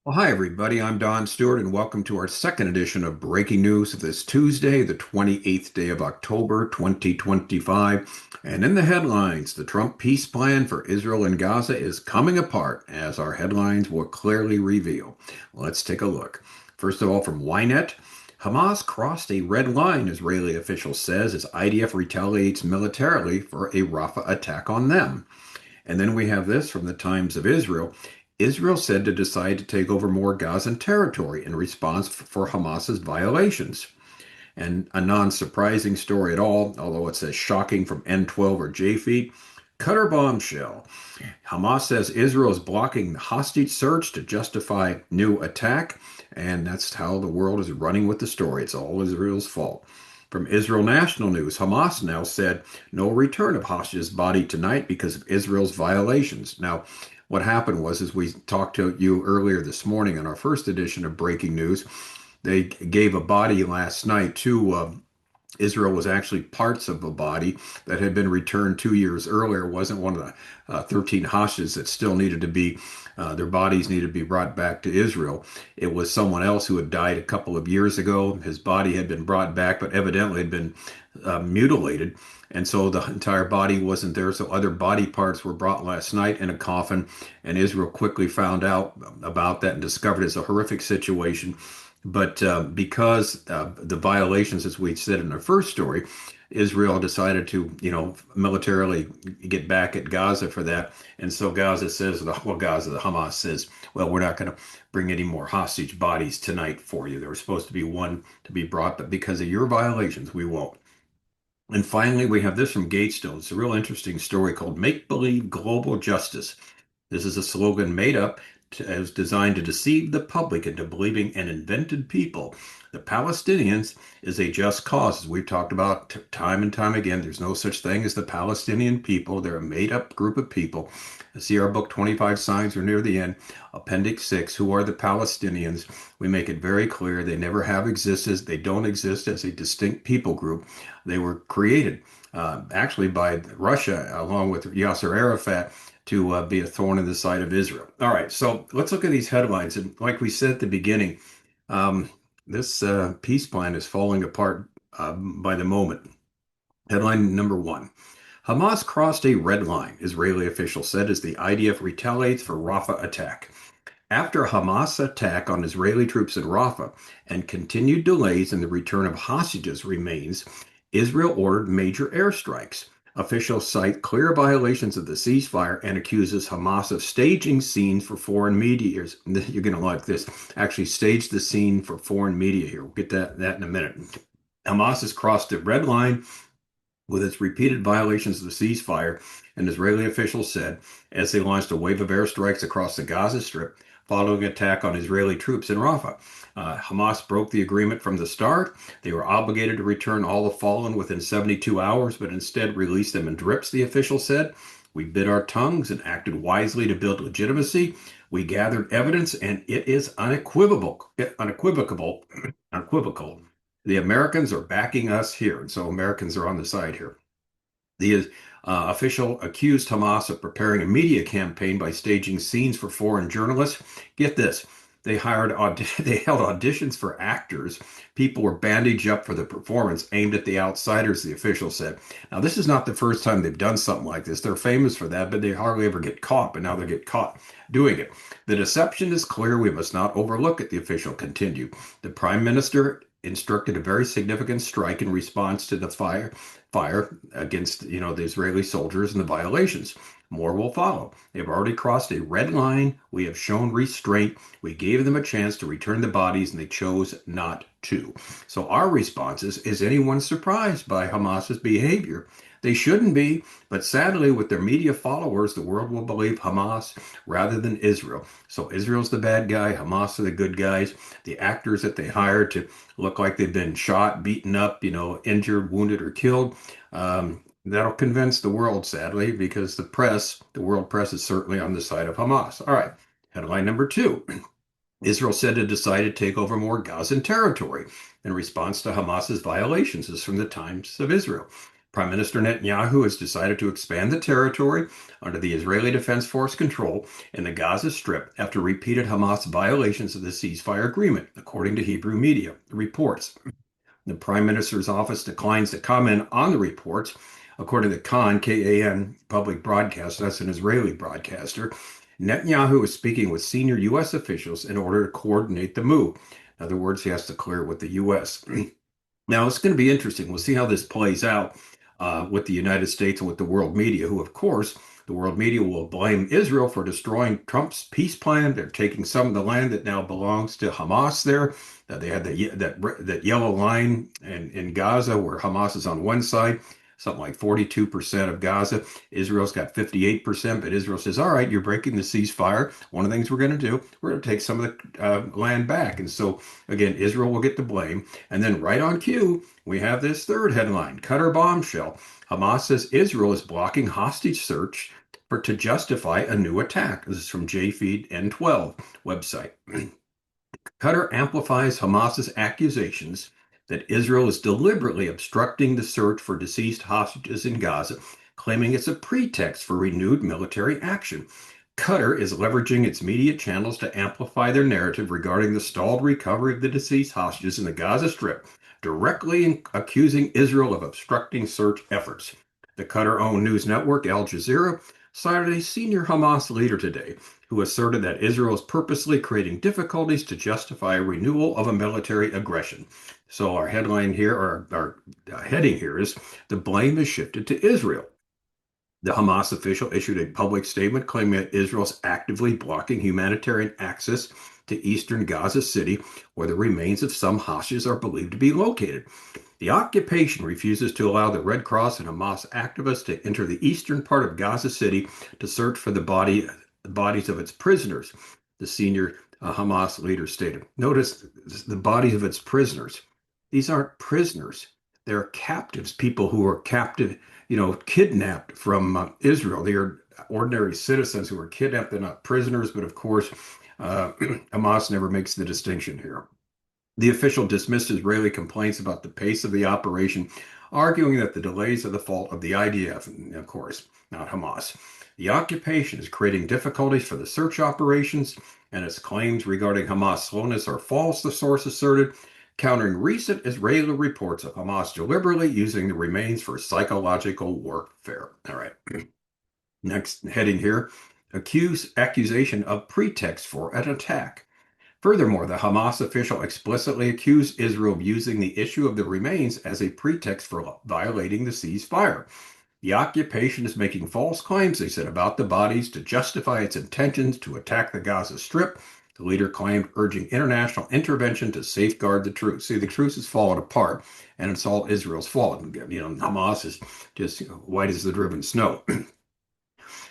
Well, hi, everybody. I'm Don Stewart, and welcome to our second edition of Breaking News of this Tuesday, the 28th day of October, 2025. And in the headlines, the Trump peace plan for Israel and Gaza is coming apart, as our headlines will clearly reveal. Let's take a look. First of all, from YNET, Hamas crossed a red line, Israeli official says, as IDF retaliates militarily for a Rafah attack on them. And then we have this from the Times of Israel. Israel said to decide to take over more Gazan territory in response for Hamas's violations. And a non-surprising story at all, although it says shocking from N12 or JFeed. Qatar bombshell. Hamas says Israel is blocking the hostage search to justify new attack, and that's how the world is running with the story. It's all Israel's fault. From Israel National News, Hamas now said no return of hostage's body tonight because of Israel's violations. Now, what happened was, as we talked to you earlier this morning in our first edition of Breaking News, they gave a body last night to Israel. Was actually parts of a body that had been returned 2 years earlier. It wasn't one of the 13 hostages that still needed to be, their bodies needed to be brought back to Israel. It was someone else who had died a couple of years ago. His body had been brought back, but evidently had been mutilated. And so the entire body wasn't there. So other body parts were brought last night in a coffin. And Israel quickly found out about that and discovered it's a horrific situation. But because the violations, as we said in our first story, Israel decided to, militarily get back at Gaza for that. And so Gaza says, the Hamas says, well, we're not going to bring any more hostage bodies tonight for you. There was supposed to be one to be brought, but because of your violations, we won't. And finally, we have this from Gatestone. It's a real interesting story called Make Believe Global Justice. This is a slogan made up as designed to deceive the public into believing an invented people. The Palestinians is a just cause, as we've talked about time and time again. There's no such thing as the Palestinian people. They're a made-up group of people. See our book, 25 Signs. We're near the end. Appendix 6, Who are the Palestinians? We make it very clear they never have existed. They don't exist as a distinct people group. They were created actually by Russia, along with Yasser Arafat, to be a thorn in the side of Israel. All right, so let's look at these headlines. And like we said at the beginning, this peace plan is falling apart by the moment. Headline number one. Hamas crossed a red line, Israeli officials said, as the IDF retaliates for Rafah attack. After Hamas attack on Israeli troops in Rafah and continued delays in the return of hostages remains, Israel ordered major airstrikes. Officials cite clear violations of the ceasefire and accuses Hamas of staging scenes for foreign media. You're going to like this. Actually, staged the scene for foreign media here. We'll get that in a minute. Hamas has crossed the red line with its repeated violations of the ceasefire, an Israeli official said, as they launched a wave of airstrikes across the Gaza Strip following an attack on Israeli troops in Rafah. Hamas broke the agreement from the start. They were obligated to return all the fallen within 72 hours, but instead released them in drips, the official said. We bit our tongues and acted wisely to build legitimacy. We gathered evidence, and it is unequivocal. Unequivocal. The Americans are backing us here, and so Americans are on the side here. The official accused Hamas of preparing a media campaign by staging scenes for foreign journalists. Get this. They held auditions for actors. People were bandaged up for the performance aimed at the outsiders, the official said. Now, this is not the first time they've done something like this. They're famous for that, but they hardly ever get caught, but now they get caught doing it. The deception is clear. We must not overlook it, the official continued. The prime minister instructed a very significant strike in response to the fire against the Israeli soldiers and the violations. More will follow. They've already crossed a red line. We have shown restraint. We gave them a chance to return the bodies, and they chose not to. So our response is anyone surprised by Hamas's behavior? They shouldn't be, but sadly, with their media followers, the world will believe Hamas rather than Israel. So Israel's the bad guy, Hamas are the good guys. The actors that they hired to look like they've been shot, beaten up, injured, wounded, or killed. That'll convince the world, sadly, because the world press is certainly on the side of Hamas. All right, headline number two. Israel said it decided to take over more Gazan territory in response to Hamas's violations. This is from the Times of Israel. Prime Minister Netanyahu has decided to expand the territory under the Israeli Defense Force control in the Gaza Strip after repeated Hamas violations of the ceasefire agreement, according to Hebrew media reports. The Prime Minister's office declines to comment on the reports. According to Kan public broadcast, that's an Israeli broadcaster, Netanyahu is speaking with senior U.S. officials in order to coordinate the move. In other words, he has to clear it with the U.S. Now, it's going to be interesting. We'll see how this plays out with the United States and with the world media, who, of course, the world media will blame Israel for destroying Trump's peace plan. They're taking some of the land that now belongs to Hamas there. They had that yellow line in Gaza where Hamas is on one side, something like 42% of Gaza. Israel's got 58%, but Israel says, all right, you're breaking the ceasefire. One of the things we're going to do, we're going to take some of the land back. And so, again, Israel will get the blame. And then right on cue, we have this third headline, Qatar bombshell. Hamas says Israel is blocking hostage search to justify a new attack. This is from JFeed N12 website. Qatar amplifies Hamas's accusations that Israel is deliberately obstructing the search for deceased hostages in Gaza, claiming it's a pretext for renewed military action. Qatar is leveraging its media channels to amplify their narrative regarding the stalled recovery of the deceased hostages in the Gaza Strip, directly accusing Israel of obstructing search efforts. The Qatar-owned news network Al Jazeera cited a senior Hamas leader today who asserted that Israel is purposely creating difficulties to justify a renewal of a military aggression. So our headline here, or our heading here is, the blame is shifted to Israel. The Hamas official issued a public statement claiming that Israel is actively blocking humanitarian access to eastern Gaza City, where the remains of some hostages are believed to be located. The occupation refuses to allow the Red Cross and Hamas activists to enter the eastern part of Gaza City to search for the bodies of its prisoners, the senior Hamas leader stated. Notice the bodies of its prisoners. These aren't prisoners. They're captives, people who are captive, kidnapped from Israel. They are ordinary citizens who are kidnapped. They're not prisoners, but of course, Hamas never makes the distinction here. The official dismissed Israeli complaints about the pace of the operation, arguing that the delays are the fault of the IDF, and of course, not Hamas. The occupation is creating difficulties for the search operations, and its claims regarding Hamas slowness are false, the source asserted, countering recent Israeli reports of Hamas deliberately using the remains for psychological warfare. All right. Next heading here, accusation of pretext for an attack. Furthermore, the Hamas official explicitly accused Israel of using the issue of the remains as a pretext for violating the ceasefire. The occupation is making false claims, they said, about the bodies to justify its intentions to attack the Gaza Strip. The leader claimed, urging international intervention to safeguard the truce. See, the truce has fallen apart, and it's all Israel's fault. Hamas is just white as the driven snow.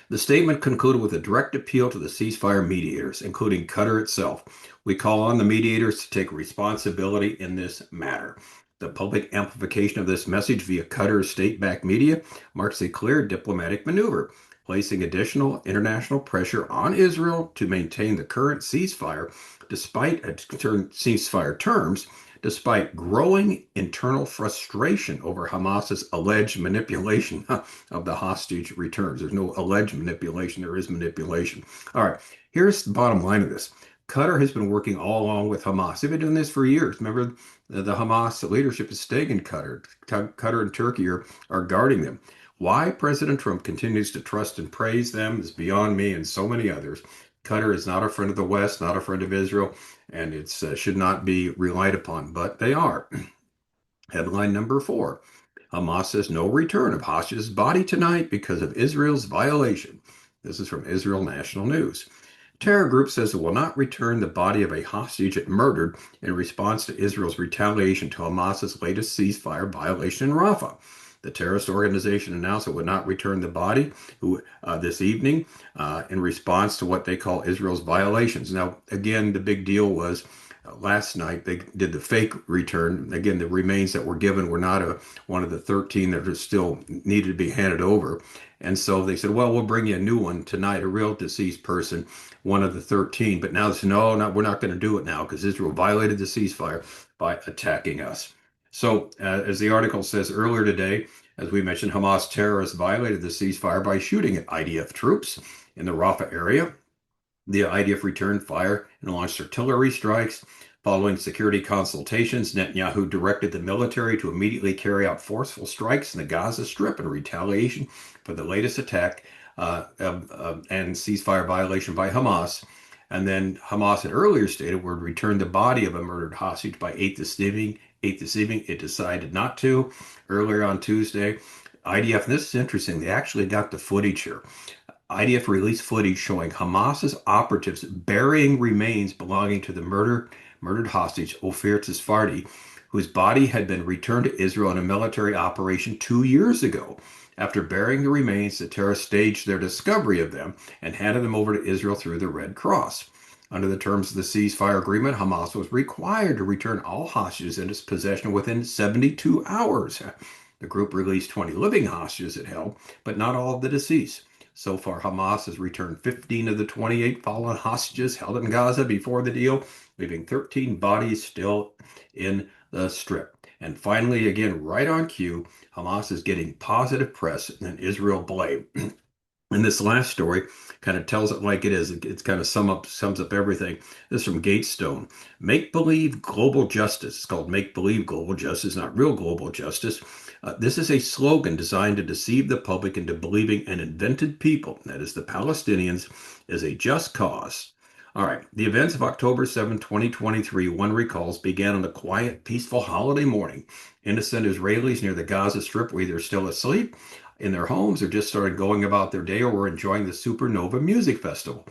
The statement concluded with a direct appeal to the ceasefire mediators, including Qatar itself. We call on the mediators to take responsibility in this matter. The public amplification of this message via Qatar's state-backed media marks a clear diplomatic maneuver, placing additional international pressure on Israel to maintain the current ceasefire despite growing internal frustration over Hamas's alleged manipulation of the hostage returns. There's no alleged manipulation, there is manipulation. All right, here's the bottom line of this. Qatar has been working all along with Hamas. They've been doing this for years. Remember, the Hamas leadership is staying in Qatar. Qatar and Turkey are guarding them. Why President Trump continues to trust and praise them is beyond me and so many others. Qatar is not a friend of the West, not a friend of Israel, and it should not be relied upon, but they are. Headline number 4. Hamas says no return of hostage's body tonight because of Israel's violation. This is from Israel National News. Terror group says it will not return the body of a hostage it murdered in response to Israel's retaliation to Hamas's latest ceasefire violation in Rafah. The terrorist organization announced it would not return the body this evening in response to what they call Israel's violations. Now, again, the big deal was last night they did the fake return. Again, the remains that were given were not one of the 13 that are still needed to be handed over. And so they said, well, we'll bring you a new one tonight, a real deceased person, one of the 13. But now they said, no, we're not going to do it now because Israel violated the ceasefire by attacking us. So, as the article says earlier today, As we mentioned, Hamas terrorists violated the ceasefire by shooting at IDF troops in the Rafah area. The IDF returned fire and launched artillery strikes. Following security consultations, Netanyahu directed the military to immediately carry out forceful strikes in the Gaza Strip in retaliation for the latest attack and ceasefire violation by Hamas. And then Hamas had earlier stated would return the body of a murdered hostage by 8 this evening. 8 this evening, it decided not to. Earlier on Tuesday, IDF, and this is interesting, they actually got the footage here. IDF released footage showing Hamas's operatives burying remains belonging to the murdered hostage Ofer Tisfardi, whose body had been returned to Israel in a military operation 2 years ago. After burying the remains, the terrorists staged their discovery of them and handed them over to Israel through the Red Cross. Under the terms of the ceasefire agreement, Hamas was required to return all hostages in its possession within 72 hours. The group released 20 living hostages it held, but not all of the deceased. So far, Hamas has returned 15 of the 28 fallen hostages held in Gaza before the deal, leaving 13 bodies still in the strip. And finally, again, right on cue, Hamas is getting positive press and Israel blame. And this last story kind of tells it like it is. It kind of sums up everything. This is from Gatestone. Make believe global justice. It's called make believe global justice, not real global justice. This is a slogan designed to deceive the public into believing an invented people, that is the Palestinians, is a just cause. All right, the events of October 7, 2023, one recalls, began on a quiet, peaceful holiday morning. Innocent Israelis near the Gaza Strip were either still asleep in their homes or just started going about their day or were enjoying the Supernova Music Festival.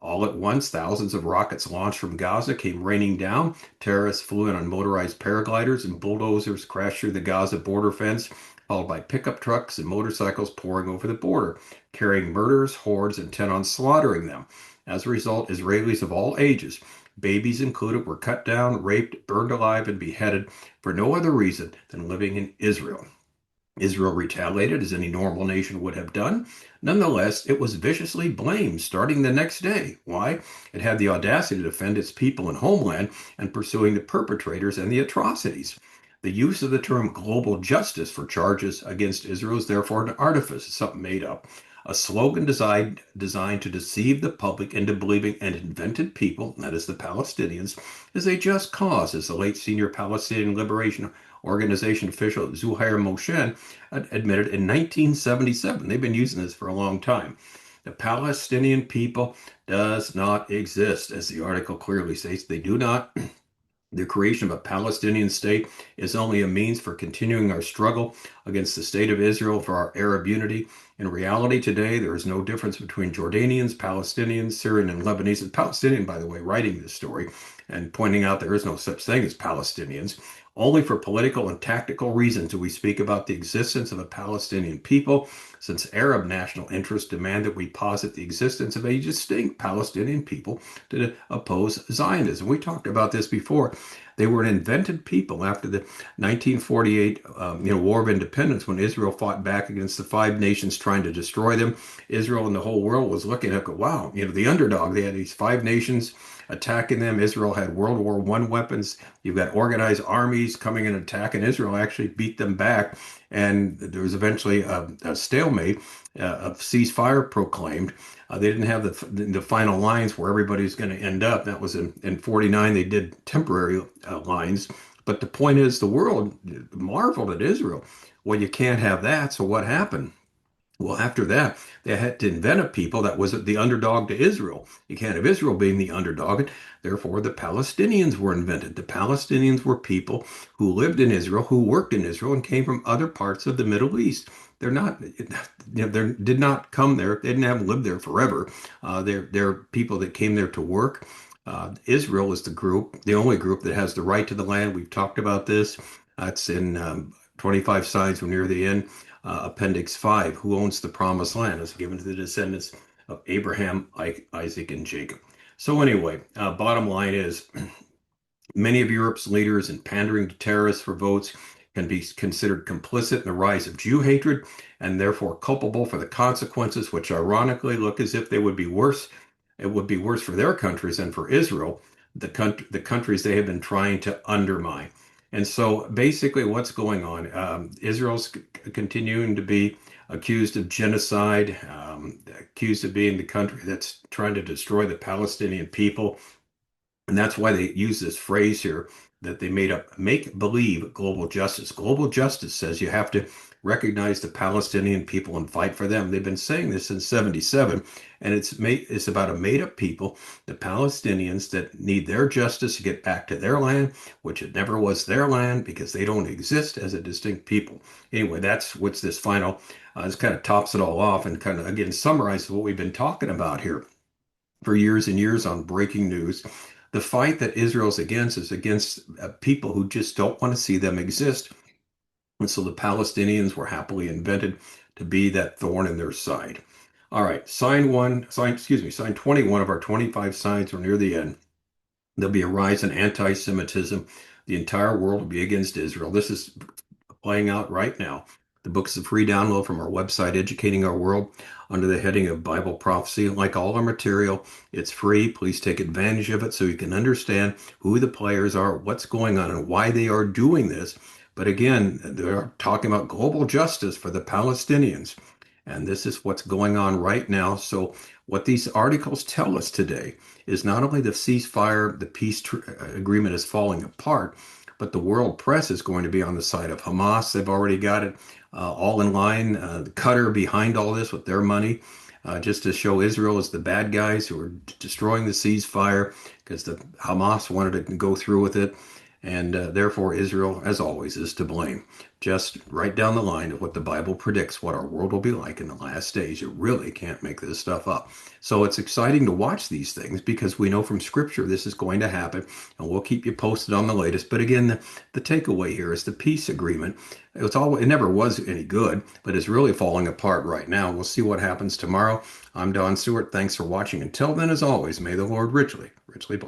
All at once, thousands of rockets launched from Gaza came raining down. Terrorists flew in on motorized paragliders and bulldozers crashed through the Gaza border fence, followed by pickup trucks and motorcycles pouring over the border, carrying murderous hordes intent on slaughtering them. As a result, Israelis of all ages, babies included, were cut down, raped, burned alive, and beheaded for no other reason than living in Israel. Israel retaliated as any normal nation would have done. Nonetheless, it was viciously blamed starting the next day. Why? It had the audacity to defend its people and homeland and pursuing the perpetrators and the atrocities. The use of the term global justice for charges against Israel is therefore an artifice, something made up. A slogan designed to deceive the public into believing an invented people, that is the Palestinians, is a just cause, as the late senior Palestinian Liberation Organization official Zuhair Moshen admitted in 1977. They've been using this for a long time. The Palestinian people does not exist, as the article clearly states. They do not. The creation of a Palestinian state is only a means for continuing our struggle against the state of Israel for our Arab unity. In reality, today, there is no difference between Jordanians, Palestinians, Syrian, and Lebanese. And Palestinian, by the way, writing this story and pointing out there is no such thing as Palestinians. Only for political and tactical reasons do we speak about the existence of a Palestinian people, since Arab national interests demand that we posit the existence of a distinct Palestinian people to oppose Zionism. We talked about this before. They were an invented people after the 1948 War of Independence, when Israel fought back against the five nations trying to destroy them. Israel and the whole world was looking at, wow, the underdog. They had these five nations attacking them. Israel had World War I weapons. You've got organized armies coming and attacking Israel, actually beat them back. And there was eventually a stalemate, a ceasefire proclaimed. They didn't have the final lines where everybody's going to end up. That was in 49. They did temporary lines. But the point is, the world marveled at Israel. Well, you can't have that. So what happened? Well, after that, they had to invent a people that was the underdog to Israel. You can't have Israel being the underdog, and therefore the Palestinians were invented. The Palestinians were people who lived in Israel, who worked in Israel, and came from other parts of the Middle East. They're not, they did not come there. They didn't have lived there forever. They're people that came there to work. Israel is the only group that has the right to the land. We've talked about this. It's in 25 signs. We're near the end. Appendix 5, who owns the promised land, is given to the descendants of Abraham, Isaac, and Jacob. So anyway, bottom line is, many of Europe's leaders in pandering to terrorists for votes can be considered complicit in the rise of Jew hatred and therefore culpable for the consequences, which ironically look as if they would be worse. It would be worse for their countries than for Israel, the countries they have been trying to undermine. And so basically, what's going on? Israel's continuing to be accused of genocide, accused of being the country that's trying to destroy the Palestinian people. And that's why they use this phrase here that they made up, make believe global justice. Global justice says you have to recognize the Palestinian people and fight for them. They've been saying this since 77, and it's about a made up people, the Palestinians, that need their justice to get back to their land, which it never was their land because they don't exist as a distinct people. Anyway, that's what's this final. This kind of tops it all off and kind of again summarizes what we've been talking about here for years and years on breaking news. The fight that Israel's against is against people who just don't want to see them exist. And so the Palestinians were happily invented to be that thorn in their side. All right, sign 21 of our 25 signs. We're near the end. There'll be a rise in anti-Semitism. The entire world will be against Israel. This is playing out right now. The book is a free download from our website, Educating Our World, under the heading of Bible prophecy. Like all our material, it's free. Please take advantage of it so you can understand who the players are, what's going on, and why they are doing this. But again, they're talking about global justice for the Palestinians. And this is what's going on right now. So, what these articles tell us today is not only the ceasefire, the agreement is falling apart, but the world press is going to be on the side of Hamas. They've already got it all in line. Qatar behind all this with their money, just to show Israel as the bad guys who are destroying the ceasefire because the Hamas wanted to go through with it. And therefore, Israel, as always, is to blame. Just right down the line of what the Bible predicts what our world will be like in the last days. You really can't make this stuff up. So it's exciting to watch these things because we know from Scripture this is going to happen, and we'll keep you posted on the latest. But again, the takeaway here is the peace agreement. It never was any good, but it's really falling apart right now. We'll see what happens tomorrow. I'm Don Stewart. Thanks for watching. Until then, as always, may the Lord richly, richly bless.